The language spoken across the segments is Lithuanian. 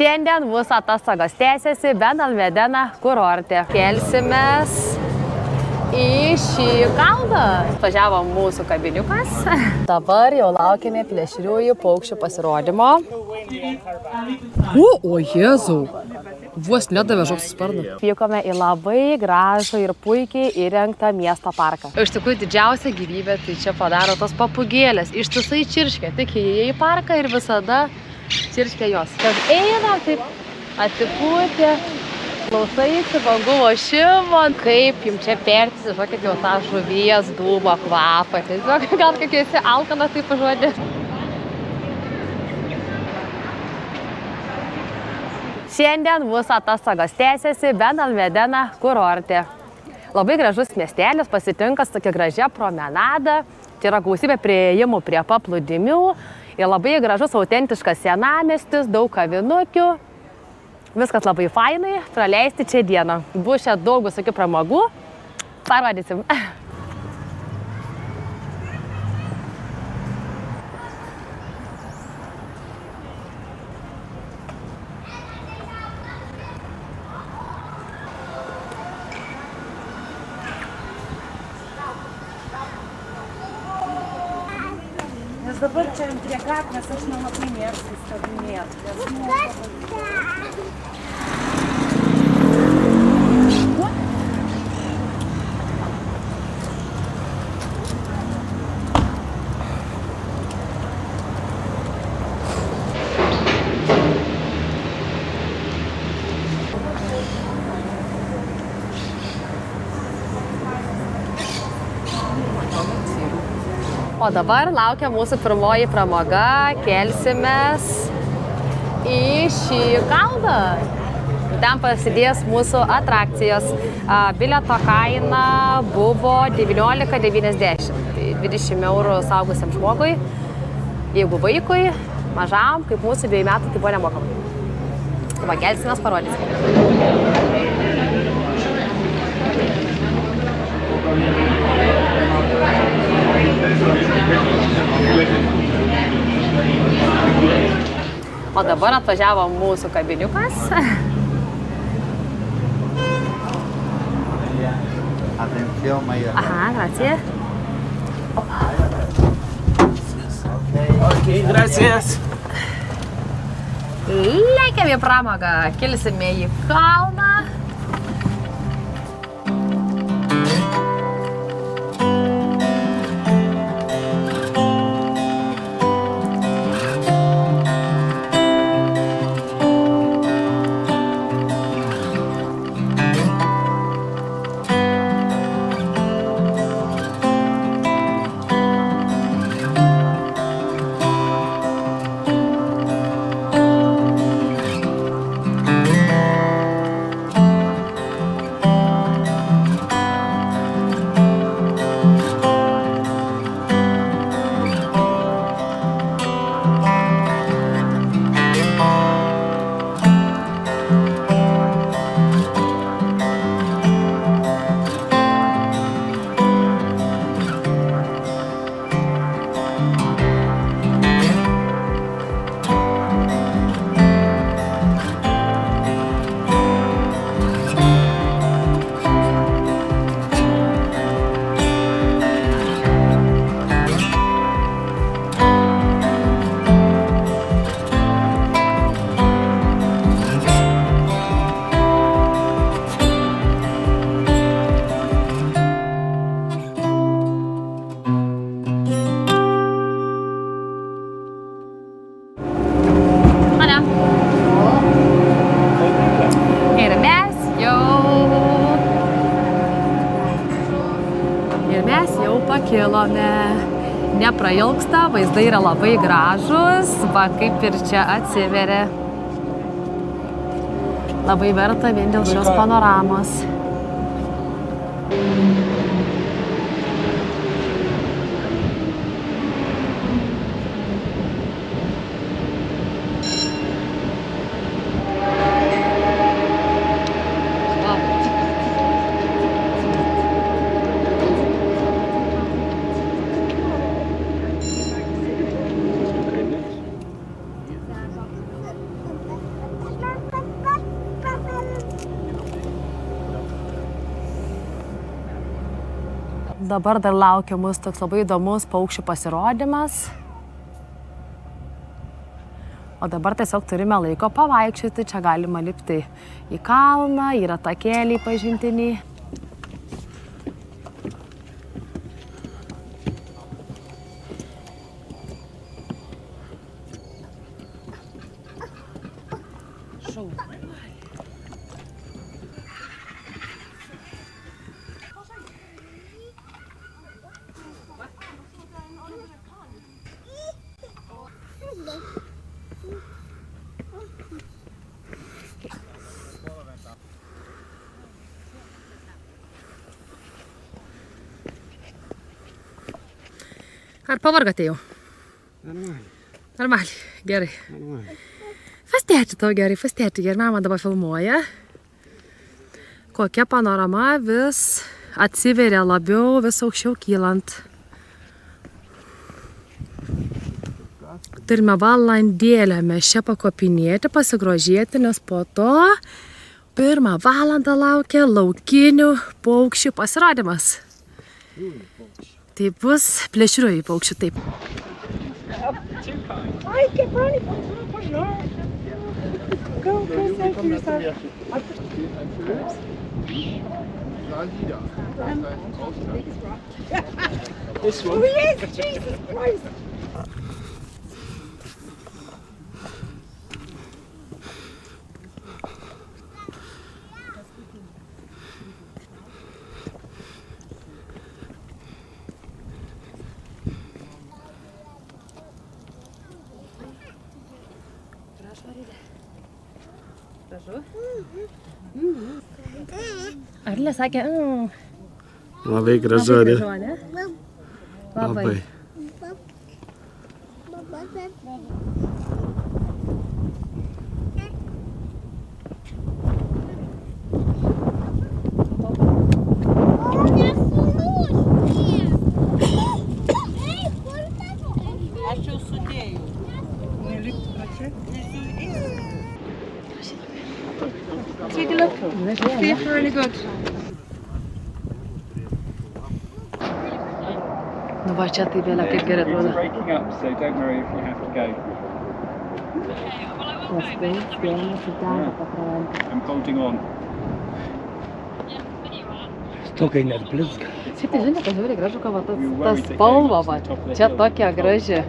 Šiandien mūsų atostogos tęsiasi Benalmedena kurorte. Kelsimės į šį kalną. Važiavo mūsų kabiniukas. Dabar jau laukiame plėšriųjų paukščių pasirodymo. O Jėzau! Vos nedavė žoks sparną. Vykome į labai gražų ir puikiai įrengtą miesto parką. Iš tikrųjų didžiausia gyvybė tai čia padaro tos papugėlės. Ištisai čirškia. Tik įėjai į parką ir visada čirškia jos. Kad eina taip atsipūtė, klausaisi bangų ošimo. Kaip jums čia pertis, žokit jau tą žuvies dūmo kvapą. Tiesiog gal kaip esi alkanas, tai pažodė. Šiandien mūsų atostogos tęsiasi Benalmedena kurorte. Labai gražus miestelis, pasitinka su tokia gražia promenada. Čia yra gausybė priėjimų prie paplūdimių. Ir labai gražus, autentiškas senamiestis, daug kavinukių. Viskas labai fainai, praleisti čia dieną. Bus čia daug visokių pramogų. Parodysim. Dabar čia prie gatvės aš nelabai mėgstu stabinėti. O dabar laukia mūsų pirmoji pramoga, kelsimės į šį kalną. Ten prasidės mūsų atrakcijos. Bilieto kaina buvo 19,90. Tai 20 eurų saugusiam žmogui. Jeigu vaikui, mažam, kaip mūsų 2 metų, tai buvo nemokama. Va, kelsimės, parodysim. O dabar atvažiavo mūsų kabiniukas. Aha, gracias. Ok, gracias. Lekiam į pramogą, kilsime į kalną. Pakilome. Neprailgsta, vaizdai yra labai gražus, va kaip ir čia atsiveria. Labai verta vien dėl šios panoramos. dabar dar laukia mus toks labai įdomus paukščių pasirodymas. O dabar tiesiog turime laiko pavaikščioti, čia galima lipti į kalną, yra takeliai pažintiniai. Ar pavargate jau? Normaliai. Gerai. Fastėti tau gerai, fastėti. Ir mama dabar filmuoja. Kokia panorama vis atsiveria labiau, vis aukščiau kylant. Turime valandėlę mes čia pakopinėti, pasigrožėti, nes po to 1 valandą laukia laukinių paukščių pasirodymas. Tai bus plėšriųjų paukščių, taip. Arilė sakė, Labai gražu, ne? Labai. Aš jau sudėjau. Neliktų va čia. Take a look. Feels really good. Nu va čia tai vėlia kaip gerai atrodo. Breaking up, so don't worry if you have to go. I'm holding on. Stokai net blizga. Šiaip tai žinai, kad žiūrė gražu, kad ta spalva, va, čia tokia graži,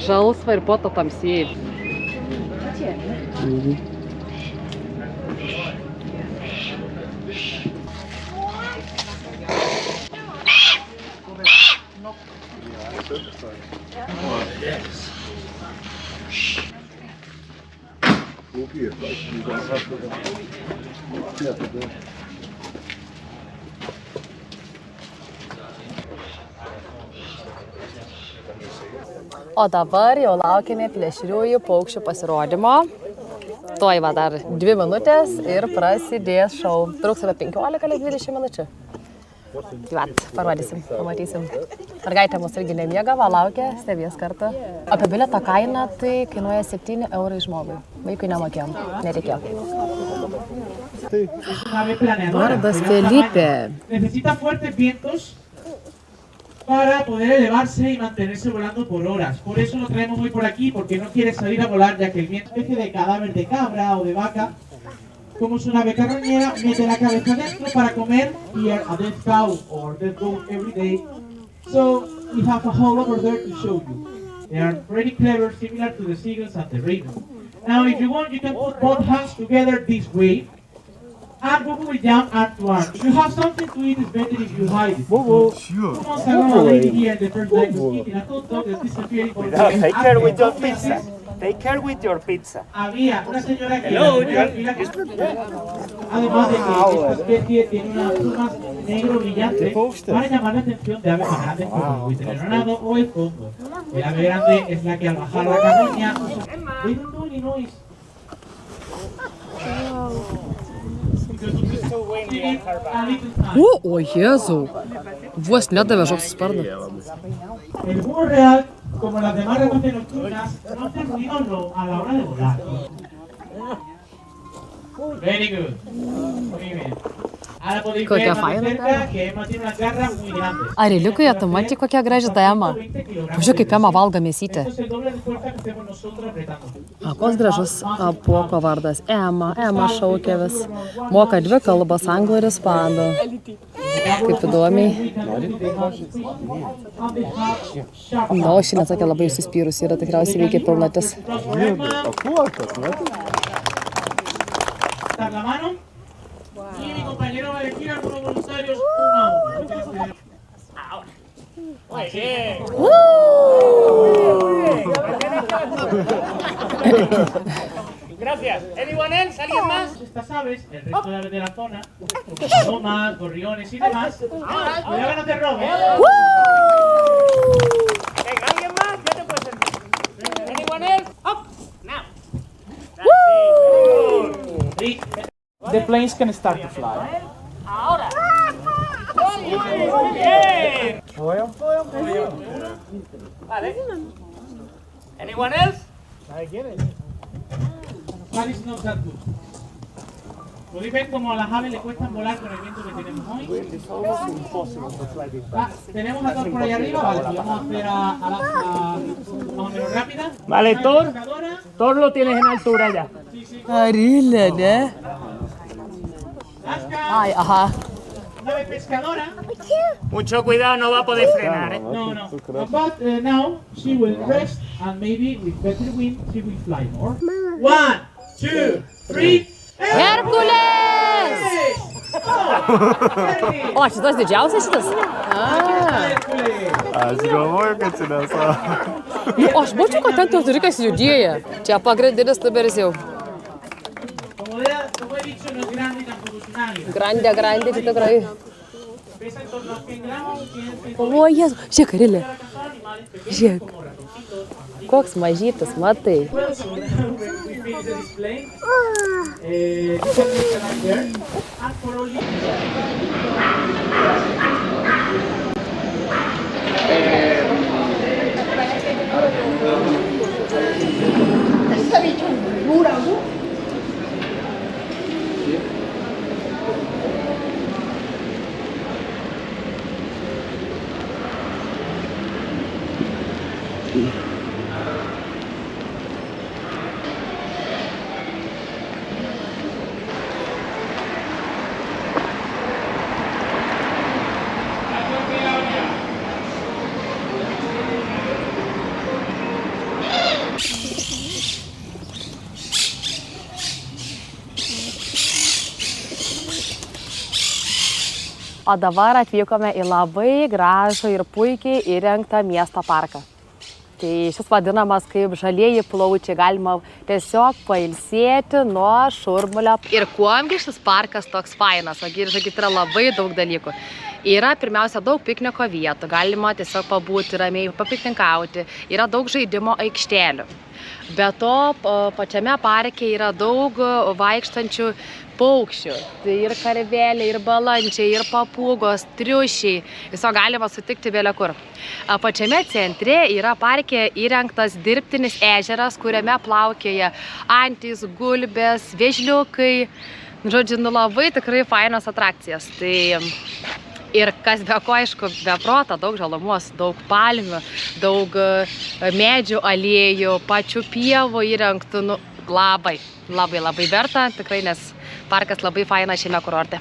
žalsva ir po to tamsiai. O dabar jau laukiame plėšriųjų paukščių pasirodymo. Tuoj va dar 2 minutės ir prasidės šou. Truks apie 15-20 minučių. Tai vat, parodysim, pamatysim. Mergaitė mus irgi nemiega, va laukia, stebės kartą. Apie bilieto kainą tai kainuoja 7 € žmogui. Vaikui nemokėjom, nereikėjo. Vardas Felipe. Necesita fuertes vientos para poder elevarse y mantenerse volando por horas. Por eso lo traemos hoy por aquí, porque no quiere salir a volar, ya que el viento es de cadáver de cabra o de vaca, como es una ave carroñera, mete la cabeza dentro para comer y a dead cow or dead goat every day. So we have a hole over there to show you. They are pretty clever, similar to the seagulls and the ravens. Now, if you want, you can put both hands together this way. And we will jump arm to arm. If you have something to eat, it's better if you hide it. Sure. Come on, Sarah, a lady here in the first line was eating a hot dog that's disappearing for Take care with your pizza. Take care with your pizza. Había una señora que además de que esta especie tiene unas plumas negro brillante para llamar la atención de aves grandes como el buitre o el cóndor. El ave grande es la que al bajar la carroña... They don't do any noise. O Jėzau, vos nedavė žoks sparną. El búho real, como las demás remotas nocturnas, no hace ruido a la hora de volar. Very good. Muy bien. Ahora podéis Kokia ver más de faina cerca Ema. que Emma tiene unas garras muy grandes. Areliukai, tu matai, kokia graži ta Ema. 120 kilogramos. Pažiūrėk, kaip Ema valgo mėsytę. Esto es el doble de fuerza que hacemos nosotros apretando. Koks gražus apuoko vardas. Ema šaukia vis. Moka 2 kalbas, anglų ir ispanų. Kaip įdomiai. Na, o šiandien sakė labai įsispyrus, yra tikriausiai veikia pilnatis. Dar la mano. Y mi compañero va a elegir a algunos voluntarios uno a uno. Ahora. Muy bien. Gracias. ¿Anyone else? ¿Alguien más? Estas aves, el resto de aves de la zona, como palomas, gorriones y demás. Cuidado que no te roben. Venga, ¿alguien más? Ya te puedes sentar. ¿Anyone else? Up. Now. That's it. The planes can start to fly. Ahora. Muy bien. Vale. Anyone else? That is not that good. Podéis ver cómo a las aves le cuesta volar con el viento que tenemos hoy. Tenemos a Thor por ahí arriba, vale, pues vamos a hacer a la más o menos rápida. Vale, Thor lo tienes en altura ya. Arilė, ne? Alaska, Ai, aha. una ave pescadora. Mucho cuidado, no va a poder frenar, ¿eh? No. But now she will rest and maybe with better wind she will fly more. 1, 2, 3. Herkules! O, šitas didžiausias šitas? Aš galvoju, kad čia nesu. O, aš mačiau, kad ten turikas judėja. Čia pagrindinis numeris jau. Como he dicho, no es grande y tampoco es un águila. Grandė, tai tikrai. Pesa en torno a 100 gramos y tiene O, Jėzu, žiūrėk, Arilė. Žiūrėk. Koks mažytis, matai. we finish the display. You can make a nice there. And for all O dabar atvykome į labai gražų ir puikiai įrengtą miesto parką. Tai šis vadinamas kaip žalieji plaučiai, galima tiesiog pailsėti nuo šurmulio. Ir kuomgi šis parkas toks fainas, žinokit, yra labai daug dalykų. Yra pirmiausia daug pikniko vietų, galima tiesiog pabūti ramiai, papikninkauti, yra daug žaidimo aikštelių. Be to, pačiame parke yra daug vaikštančių paukščių. Tai ir karveliai, ir balandžiai, ir papūgos, triušiai. Tiesiog galima sutikti vėliakur. Pačiame centre yra parke įrengtas dirbtinis ežeras, kuriame plaukioja antys, gulbės, vėžliukai. Žodžiu, labai tikrai fainos atrakcijas. Tai ir kas be ko, aišku, be proto, daug žalumos, daug palmių, daug medžių aliejų, pačių pievų įrengtų. Labai verta, tikrai, nes parkas labai faina šiame kurorte.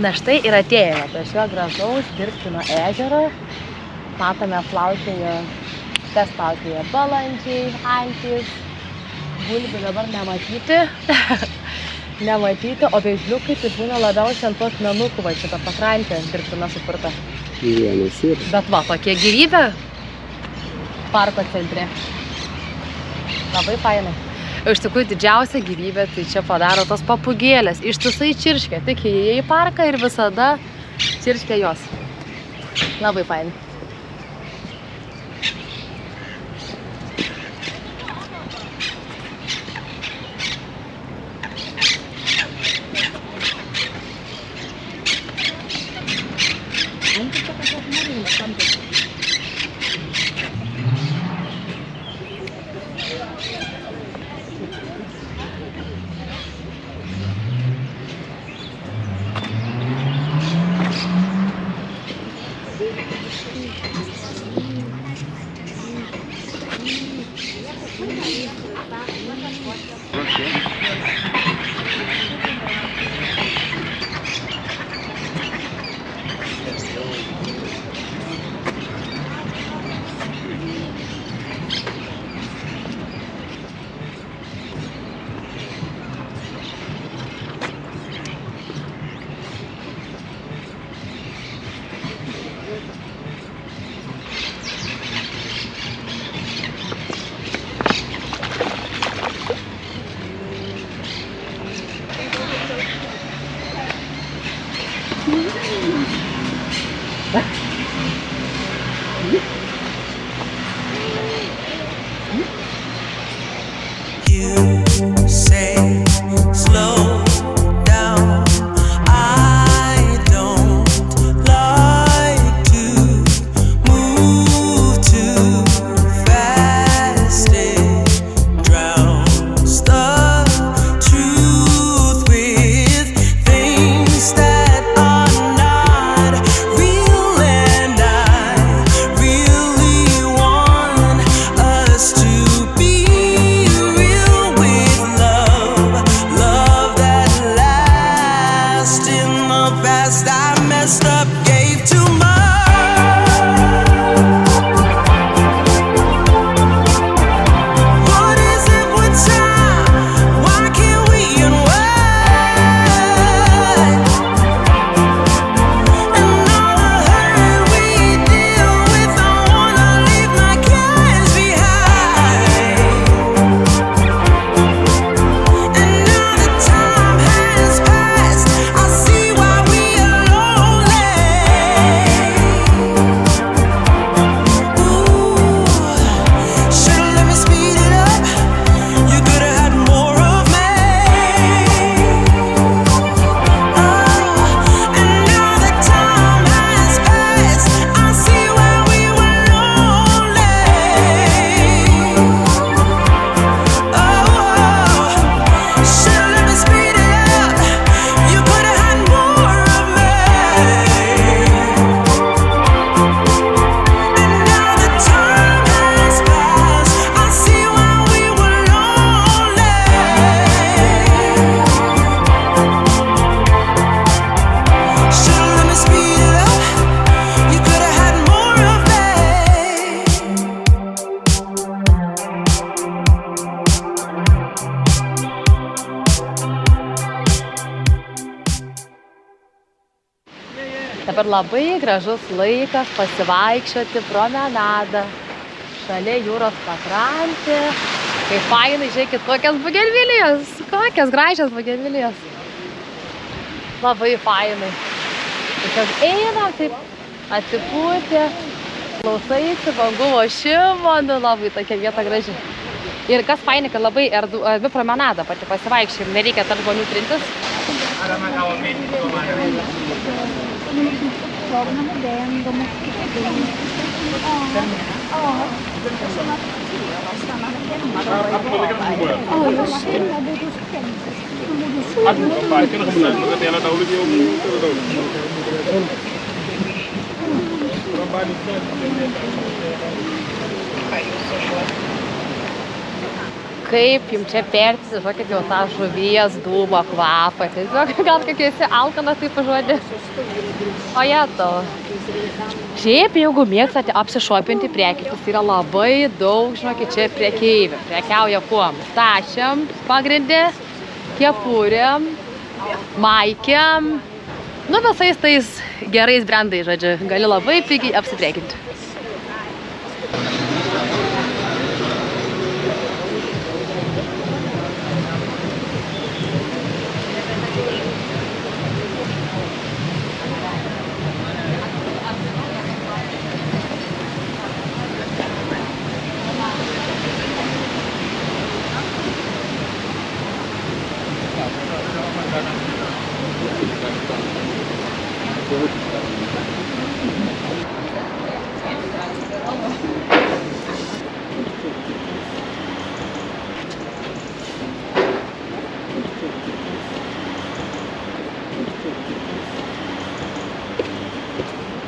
Na štai ir atėjome prie šio gražaus Dirbtino ežero. Matome plaukioja balandžiai, antys, gulbių dabar nematyti. Nematyti, o vėžliukai tai būna labiausiai ant tos menukų, va šitą pakrantę dirbtina sukurta. Vienas ir. Bet va, tokie gyvybė parko centre. Labai fainai. Iš tikrųjų didžiausia gyvybė tai čia padaro tos papugėlės. Ištisai čirškia, tik įėjai į parką ir visada čirškia jos. Labai fainai. Dabar labai gražus laikas pasivaikščioti promenadą. Šalia jūros pakrantė. Kaip fainai, žiūrėkit, kokias bugenvilijos. Kokias gražios bugenvilijos. Labai fainai. Tiesiog einam taip atsipūtę, klausaisi, bangų ošimo, nu labai tokia vieta graži. Ir kas fainai, kad labai erdvi promenada pati pasivaikščiai, nereikia tarp žmonių trintis. kaip jums čia perti, žinokit, jau tą žuvies dūmo kvapą. Tiesiog, gal kaip esi alkanas, tai pažodė. O jie tau. Šiaip, jeigu mėgstate apsišopinti prekytis, yra labai daug, žinokit, čia prekeivių. Prekiauja kuom? Stačiam, pagrindė, kepurėm, maikėm. Nu, visais tais gerais brandais, žodžiu, gali labai pigiai apsiprekinti.